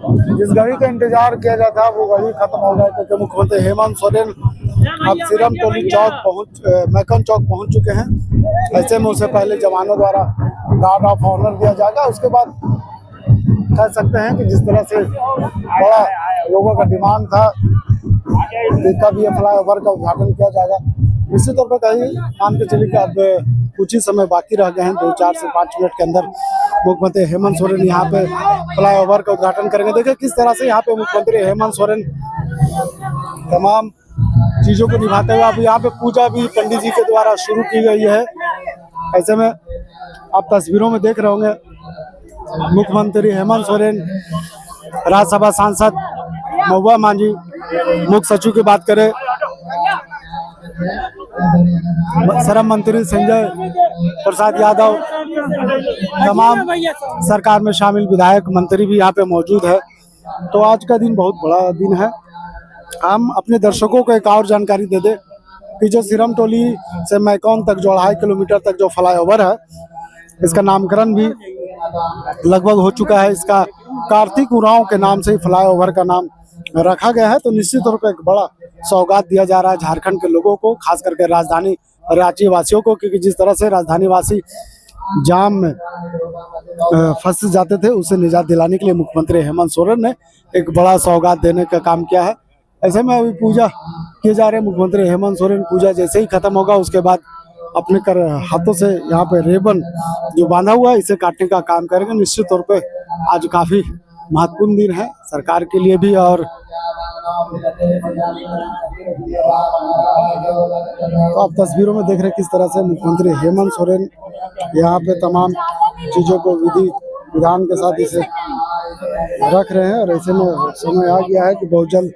जिस गाड़ी का इंतजार किया जाता वो गाड़ी खत्म हो गया क्योंकि मुख्यमंत्री हेमंत सोरेन अब सिरमटोली चौक मैकन चौक पहुंच चुके हैं। ऐसे में उसे पहले जवानों द्वारा गार्ड ऑफ ऑनर दिया जाएगा। उसके बाद कह सकते हैं कि जिस तरह से बड़ा लोगों का डिमांड था कब ये फ्लाईओवर का उद्घाटन किया जाएगा, निश्चित तौर पर कहीं मान के चलिए कि अब कुछ ही समय बाकी रह गए हैं। 2-4 से 5 मिनट के अंदर मुख्यमंत्री हेमंत सोरेन यहाँ पे फ्लाईओवर का उद्घाटन करेंगे। देखिए किस तरह से यहाँ पे मुख्यमंत्री हेमंत सोरेन तमाम चीजों को निभाते हुए, अब यहाँ पे पूजा भी पंडित जी के द्वारा शुरू की गई है। ऐसे में आप तस्वीरों में देख रहे होंगे मुख्यमंत्री हेमंत सोरेन, राज्यसभा सांसद महुआ मांझी, मुख्य सचिव की बात करें श्रम मंत्री संजय प्रसाद यादव, तमाम सरकार में शामिल विधायक मंत्री भी यहाँ पे मौजूद है। तो आज का दिन बहुत बड़ा दिन है। हम अपने दर्शकों को एक और जानकारी दे दें कि जो सिरमटोली से मैकॉन तक जो 2.5 किलोमीटर तक जो फ्लाईओवर है, इसका नामकरण भी लगभग हो चुका है। इसका कार्तिक उरांव के नाम से फ्लाईओवर का नाम रखा गया है। तो निश्चित तौर पर एक बड़ा सौगात दिया जा रहा है झारखंड के लोगों को, खास करके राजधानी रांची वासियों को, क्योंकि जिस तरह से राजधानी वासी जाम में फंस जाते थे उसे निजात दिलाने के लिए मुख्यमंत्री हेमंत सोरेन ने एक बड़ा सौगात देने का काम किया है। ऐसे में अभी पूजा किए जा रहे हैं मुख्यमंत्री हेमंत सोरेन। पूजा जैसे ही खत्म होगा उसके बाद अपने हाथों से यहाँ पे रेबन जो बांधा हुआ है इसे काटने का काम करेंगे। निश्चित तौर पे आज काफी महत्वपूर्ण दिन है सरकार के लिए भी। और तो आप तस्वीरों में देख रहे हैं किस तरह से मुख्यमंत्री हेमंत सोरेन यहाँ पे तमाम चीजों को विधि विधान के साथ इसे रख रहे हैं। और ऐसे में समय आ गया है कि बहुत जल्द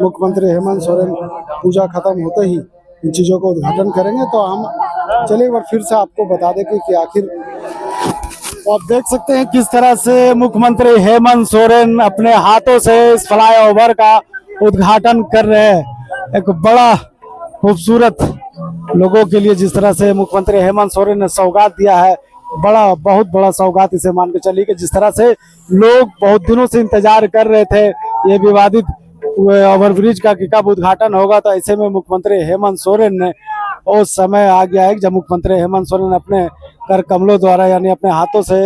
मुख्यमंत्री हेमंत सोरेन पूजा खत्म होते ही इन चीजों को उद्घाटन करेंगे। तो हम चलिए एक बार फिर से आपको बता दें कि आखिर तो आप देख सकते हैं किस तरह से मुख्यमंत्री हेमंत सोरेन अपने हाथों से इस फ्लाईओवर का उद्घाटन कर रहे हैं। एक बड़ा खूबसूरत लोगों के लिए जिस तरह से मुख्यमंत्री हेमंत सोरेन ने सौगात दिया है, बहुत बड़ा सौगात इसे मान के चलिए कि जिस तरह से लोग बहुत दिनों से इंतजार कर रहे थे ये विवादित ओवरब्रिज का कि कब उद्घाटन होगा। तो ऐसे में मुख्यमंत्री हेमंत सोरेन ने उस समय आ गया है जब मुख्यमंत्री हेमंत सोरेन अपने कर कमलों द्वारा यानी अपने हाथों से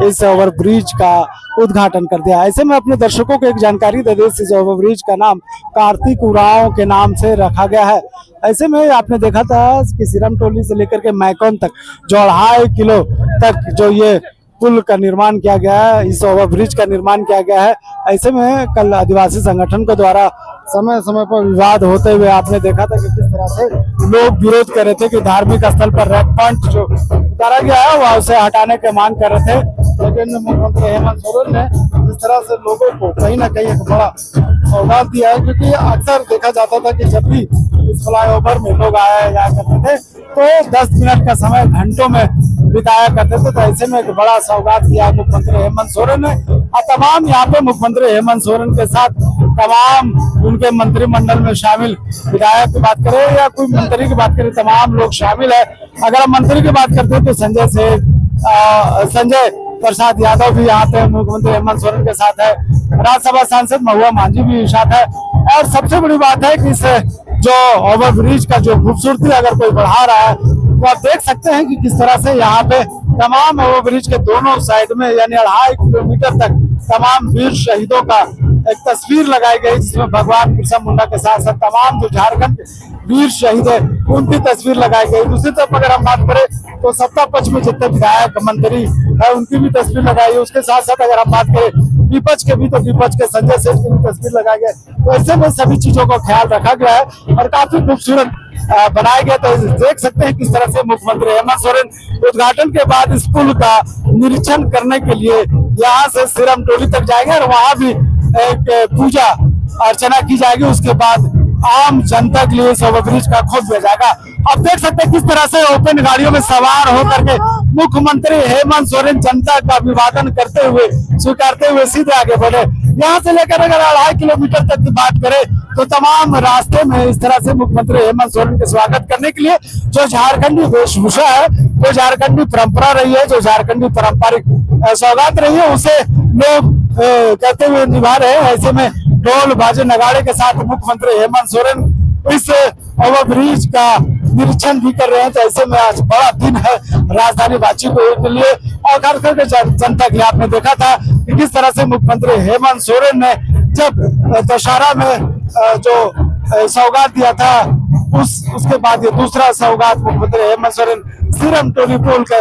इस ओवरब्रिज का उद्घाटन कर दिया। ऐसे में अपने दर्शकों को एक जानकारी दे दें, इस ओवरब्रिज का नाम कार्तिक उरांव के नाम से रखा गया है। ऐसे में आपने देखा था कि सिरमटोली से लेकर के मैकॉन तक जो 2.5 किलो तक जो ये पुल का निर्माण किया गया है, इस ओवरब्रिज का निर्माण किया गया है। ऐसे में कल आदिवासी संगठन के द्वारा समय समय पर विवाद होते हुए आपने देखा था कि किस तरह से लोग विरोध कर रहे थे कि धार्मिक स्थल पर रेड पॉइंट जो उतारा गया है वह उसे हटाने की मांग कर रहे थे। लेकिन मुख्यमंत्री हेमंत सोरेन ने इस तरह से लोगों को कहीं ना कहीं एक बड़ा सौगात दिया है, क्योंकि अक्सर देखा जाता था कि जब भी इस फ्लाईओवर में लोग आया जाया करते थे तो 10 मिनट का समय घंटों में बिताया करते थे। तो ऐसे में एक बड़ा सौगात दिया मुख्यमंत्री हेमंत सोरेन ने। और तमाम यहाँ पे मुख्यमंत्री हेमंत सोरेन के साथ तमाम उनके मंत्रिमंडल में शामिल विधायक की बात करें या कोई मंत्री की बात करें, तमाम लोग शामिल है। अगर हम मंत्री की बात करते हैं तो संजय प्रसाद यादव भी यहाँ पे मुख्यमंत्री हेमंत सोरेन के साथ है, राज्यसभा सांसद महुआ मांझी भी साथ है। और सबसे बड़ी बात है कि इस जो ओवरब्रिज का जो खूबसूरती अगर कोई बढ़ा रहा है तो आप देख सकते हैं कि किस तरह से यहाँ पे तमाम ओवरब्रिज के दोनों साइड में यानी 2.5 किलोमीटर तक तमाम वीर शहीदों का एक तस्वीर लगाई गई, जिसमें भगवान बिरसा मुंडा के साथ साथ तमाम जो झारखंड वीर शहीद है उनकी तस्वीर लगाई गई। दूसरी तरफ अगर हम बात करें तो सत्ता पक्ष में जितने विधायक मंत्री है उनकी भी तस्वीर लगाई है। उसके साथ साथ अगर हम बात करें विपक्ष के भी तो विपक्ष के संजय सेठ की भी तस्वीर लगाई गई। तो ऐसे में सभी चीजों का ख्याल रखा गया है और काफी खूबसूरत बनाए गए। तो देख सकते हैं किस तरह से मुख्यमंत्री हेमंत सोरेन उद्घाटन के बाद इस पुल का निरीक्षण करने के लिए यहाँ से सिरमटोली तक जाएंगे और वहाँ भी एक पूजा अर्चना की जाएगी। उसके बाद आम जनता के लिए इस ओवरब्रिज का खोल दिया जाएगा। अब देख सकते हैं किस तरह से ओपन गाड़ियों में सवार होकर के मुख्यमंत्री हेमंत सोरेन जनता का अभिवादन करते हुए स्वीकारते हुए सीधे आगे बढ़े। यहाँ से लेकर अगर 2.5 किलोमीटर तक की बात करें तो तमाम रास्ते में इस तरह से मुख्यमंत्री हेमंत सोरेन के स्वागत करने के लिए जो झारखंडी वेशभूषा है, जो झारखंडी परंपरा रही है, जो झारखंडी पारंपरिक सौगात रही है, उसे लोग करते हुए निभा रहे हैं। ऐसे में ढोल बाजे नगाड़े के साथ मुख्यमंत्री हेमंत सोरेन इस ओवरब्रिज का निरीक्षण भी कर रहे हैं। तो ऐसे में आज बड़ा दिन है राजधानी वासी के लिए और खास करके जनता के लिए। आपने देखा था कि किस तरह से मुख्यमंत्री हेमंत सोरेन ने जब दशहरा में जो सौगात दिया था उसके बाद ये दूसरा सौगात मुख्यमंत्री हेमंत सोरेन सीरम टोली पुल का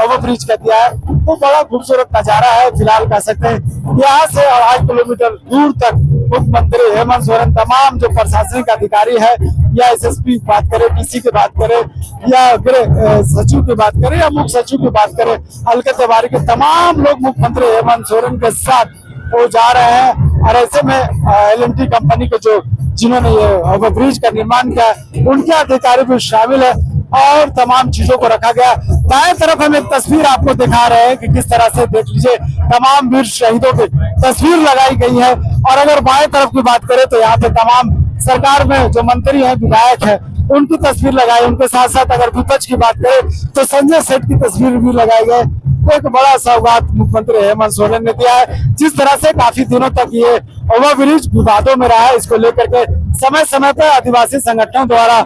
ओवरब्रिज का दिया है। वो बड़ा खूबसूरत नजारा है। फिलहाल कह सकते हैं यहाँ से 2.5 किलोमीटर दूर तक मुख्यमंत्री हेमंत सोरेन तमाम जो प्रशासनिक अधिकारी है या एसएसपी की बात करें, डीसी की बात करें या गृह सचिव की बात करें या मुख्य सचिव की बात करें, अलका तिवारी के तमाम लोग मुख्यमंत्री हेमंत सोरेन के साथ वो जा रहे हैं। और ऐसे में एल&टी कंपनी के जो जिन्होंने ये ओवरब्रिज का निर्माण किया उनके अधिकारी भी शामिल है और तमाम चीजों को रखा गया। दाएं तरफ हम एक तस्वीर आपको दिखा रहे हैं कि किस तरह से देख लीजिए तमाम वीर शहीदों की तस्वीर लगाई गई है। और अगर बाएं तरफ की बात करें तो यहाँ पे तमाम सरकार में जो मंत्री हैं, विधायक हैं, उनकी तस्वीर लगाई। उनके साथ साथ अगर विपक्ष की बात करें तो संजय सेठ की तस्वीर भी लगाई गई। एक बड़ा सौगात मुख्यमंत्री हेमंत सोरेन ने दिया है। जिस तरह से काफी दिनों तक ये ओवरब्रिज विवादों में रहा है, इसको लेकर के समय समय पर आदिवासी संगठनों द्वारा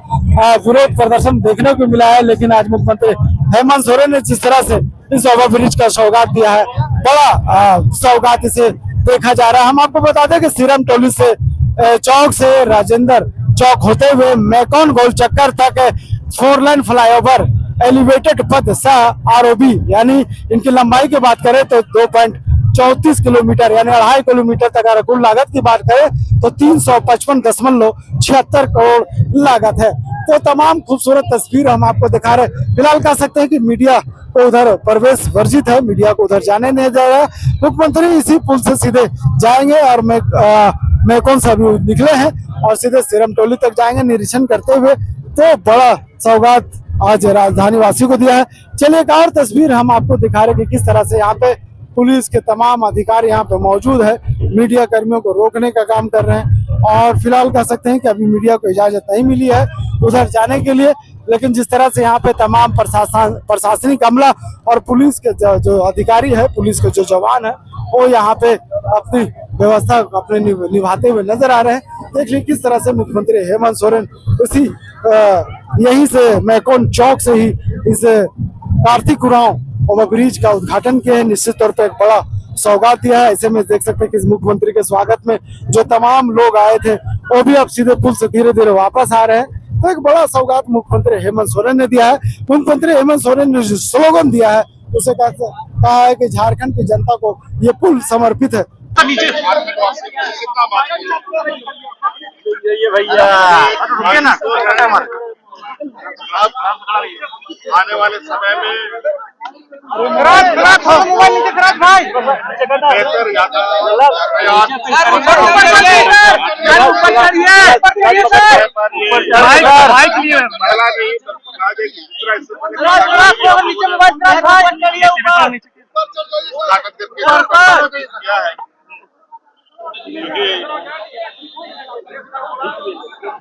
विरोध प्रदर्शन देखने को मिला है। लेकिन आज मुख्यमंत्री हेमंत सोरेन ने जिस तरह से इस ओवरब्रिज का सौगात दिया है, बड़ा सौगात इसे देखा जा रहा है। हम आपको बता दें कि सीरम टोली से चौक से राजेंद्र चौक होते हुए मैकॉन गोल चक्कर तक 4 लाइन फ्लाईओवर एलिवेटेड पथ सह आरओबी यानी इनकी लंबाई की बात करें तो 2.34 किलोमीटर यानी 2.5 किलोमीटर तक। अगर कुल लागत की बात करें तो 355.76 करोड़ लागत है। तो तमाम खूबसूरत तस्वीर हम आपको दिखा रहे हैं। फिलहाल कह सकते हैं कि मीडिया को उधर प्रवेश वर्जित है, मीडिया को उधर जाने नहीं जा रहा है। मुख्यमंत्री इसी पुल से सीधे जाएंगे और मैकॉन से अभी निकले हैं और सीधे सीरम टोली तक जाएंगे निरीक्षण करते हुए। तो बड़ा सौगात आज राजधानी वासी को दिया है। चलिए एक और तस्वीर हम आपको दिखा रहे हैं कि किस तरह से यहाँ पे पुलिस के तमाम अधिकारी यहाँ पे मौजूद है, मीडिया कर्मियों को रोकने का काम कर रहे हैं। और फिलहाल कह सकते हैं कि अभी मीडिया को इजाजत नहीं मिली है उधर जाने के लिए। लेकिन जिस तरह से यहाँ पे तमाम प्रशासनिक अमला और पुलिस के जो अधिकारी है, पुलिस के जो जवान है, वो यहाँ पे अपनी व्यवस्था अपने निभाते हुए नजर आ रहे हैं। देख लीजिए किस तरह से मुख्यमंत्री हेमंत सोरेन उसी यहीं से मैकॉन चौक से ही इस कार्तिक उरांव ओवरब्रिज का उद्घाटन किया है। निश्चित तौर पर एक बड़ा सौगात दिया है। ऐसे में देख सकते हैं कि इस मुख्यमंत्री के स्वागत में जो तमाम लोग आए थे वो भी अब सीधे पुल से धीरे धीरे वापस आ रहे हैं। तो एक बड़ा सौगात मुख्यमंत्री हेमंत सोरेन ने दिया है। मुख्यमंत्री हेमंत सोरेन ने जो स्लोगन दिया है उसे कहा है कि झारखंड की जनता को ये पुल समर्पित है। ये भैया आने वाले समय में बेहतर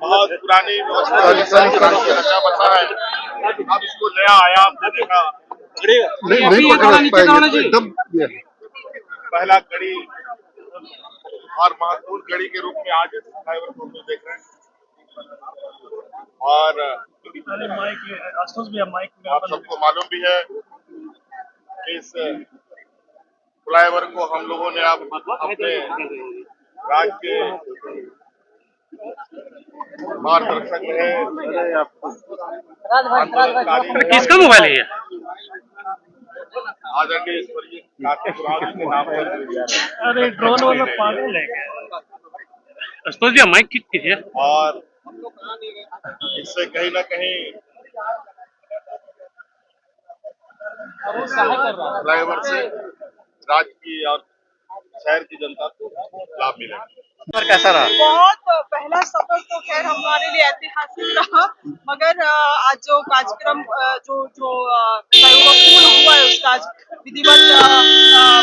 बहुत पुरानी व्यवस्था बचा है। अब इसको नया आयाम देने का पहला कड़ी और महत्वपूर्ण कड़ी के रूप में आज इस फ्लाईओवर को हम देख रहे हैं। और आप सबको मालूम भी है कि इस फ्लाईओवर को हम लोगों ने अब अपने राज्य के मार्गदर्शक है किसका मोबाइल है ये? आदरणीय स्वर्गीय कार्तिक उरांव जी के नाम पर। अरे ड्रोन वाला पागल है क्या? अस्पताल जी माइक ठीक कीजिए। और इससे कहीं ना कहीं फ्लाईओवर से राज्य की और शहर की जनता को लाभ मिलेगा। कैसा रहा? बहुत पहला सफर तो खैर हमारे लिए ऐतिहासिक रहा, मगर आज जो कार्यक्रम जो फ्लाईओवर पूर्ण हुआ है उसका आज विधिवत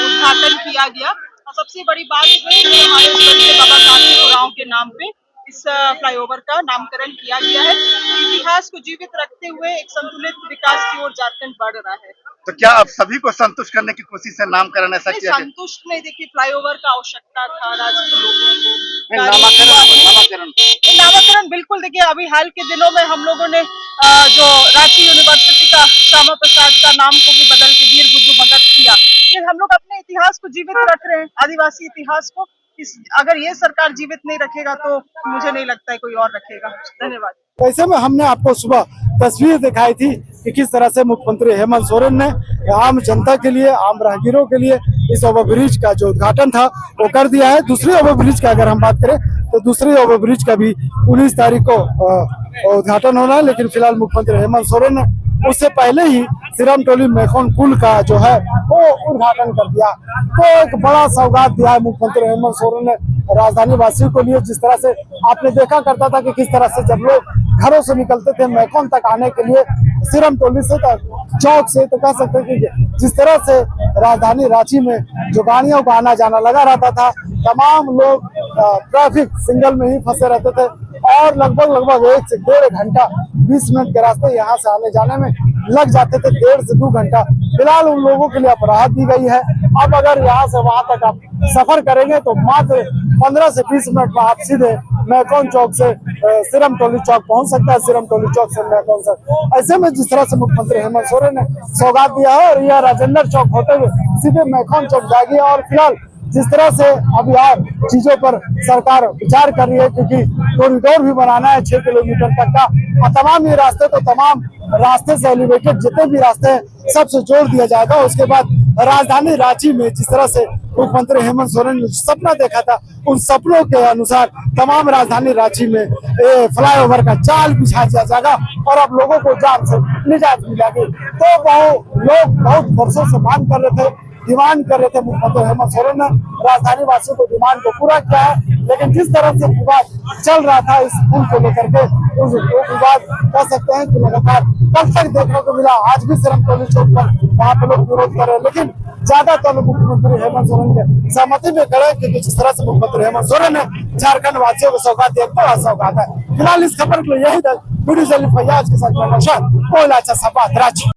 उद्घाटन किया गया। और सबसे बड़ी बात है कि हमारे स्वर्गीय बाबा कार्तिक उरांव के नाम पे इस फ्लाईओवर का नामकरण किया गया है। इतिहास को जीवित रखते हुए एक संतुलित विकास की ओर झारखंड बढ़ रहा है। तो क्या आप सभी को संतुष्ट करने की कोशिश से नामकरण ऐसा नहीं, किया गया? संतुष्ट नहीं, देखिए फ्लाईओवर का आवश्यकता था राज्य के लोगों को। नामकरण बिल्कुल, देखिए अभी हाल के दिनों में हम लोगों ने जो रांची यूनिवर्सिटी का श्यामा प्रसाद का नाम को भी बदल के वीर बुद्धू भगत किया। ये हम लोग अपने इतिहास को जीवित रख रहे हैं, आदिवासी इतिहास को। अगर ये सरकार जीवित नहीं रखेगा तो मुझे नहीं लगता है कोई और रखेगा। धन्यवाद। ऐसे में हमने आपको सुबह तस्वीर दिखाई थी कि किस तरह से मुख्यमंत्री हेमंत सोरेन ने आम जनता के लिए, आम राहगीरों के लिए इस ओवरब्रिज का जो उद्घाटन था वो कर दिया है। दूसरे ओवरब्रिज का अगर हम बात करें तो दूसरे ओवरब्रिज का भी 19 तारीख को उद्घाटन होना है, लेकिन फिलहाल मुख्यमंत्री हेमंत सोरेन ने उससे पहले ही सिरमटोली मेखोन पुल का जो है वो उद्घाटन कर दिया। तो एक बड़ा सौगात दिया है मुख्यमंत्री हेमंत सोरेन ने राजधानी वासियों को लिए। जिस तरह से आपने देखा करता था कि किस तरह से जब लोग घरों से निकलते थे मेखोन तक आने के लिए, सिरमटोली से चौक से, तो कह सकते हैं कि जिस तरह से राजधानी रांची में जो गाड़ियों का आना जाना लगा रहता था, तमाम लोग ट्रैफिक सिग्नल में ही फंसे रहते थे और लगभग 1 से 1.5 घंटा 20 मिनट के रास्ते यहाँ से आने जाने में लग जाते थे, 1.5 से 2 घंटा। फिलहाल उन लोगों के लिए अब राहत दी गई है। अब अगर यहाँ से वहां तक आप सफर करेंगे तो मात्र 15 से 20 मिनट में आप सीधे मेखोन चौक से सिरमटोली चौक पहुंच सकता है, सिरमटोली चौक से मेखोन तक। ऐसे में जिस तरह से मुख्यमंत्री हेमंत सोरेन ने सौगात दिया है और यह राजेंद्र चौक होते हुए सीधे मेखोन चौक जाएगी। और फिलहाल जिस तरह से अभी और चीजों पर सरकार विचार कर रही है, क्योंकि कॉरिडोर भी बनाना है 6 किलोमीटर तक का, और तमाम ये रास्ते तो तमाम रास्ते से एलिवेटेड जितने भी रास्ते हैं सबसे जोड़ दिया जाएगा। उसके बाद राजधानी रांची में जिस तरह से मुख्यमंत्री हेमंत सोरेन ने सपना देखा था, उन सपनों के अनुसार तमाम राजधानी रांची में फ्लाईओवर का जाल बिछा दिया जाएगा और अब लोगों को जाम से निजात मिलेगी। तो लोग बहुत वर्षों से मांग कर रहे थे, डिमांड कर रहे थे। मुख्यमंत्री हेमंत सोरेन ने राजधानी वासियों को डिमांड को पूरा किया है, लेकिन जिस तरह से विवाद चल रहा था इस पुल को लेकर के, उस विवाद कह सकते हैं कि लगातार कल तक देखने को मिला। आज भी सिरमटोली चौक पर वहाँ पे लोग विरोध कर रहे हैं, लेकिन ज्यादातर लोग मुख्यमंत्री हेमंत सोरेन के सहमति में खड़े, क्योंकि जिस तरह से मुख्यमंत्री हेमंत सोरेन ने झारखंड वासियों को सौगात दिया, बड़ा सौगात है। फिलहाल इस खबर के लिए यही वीडियो फैयाज के साथ रांची।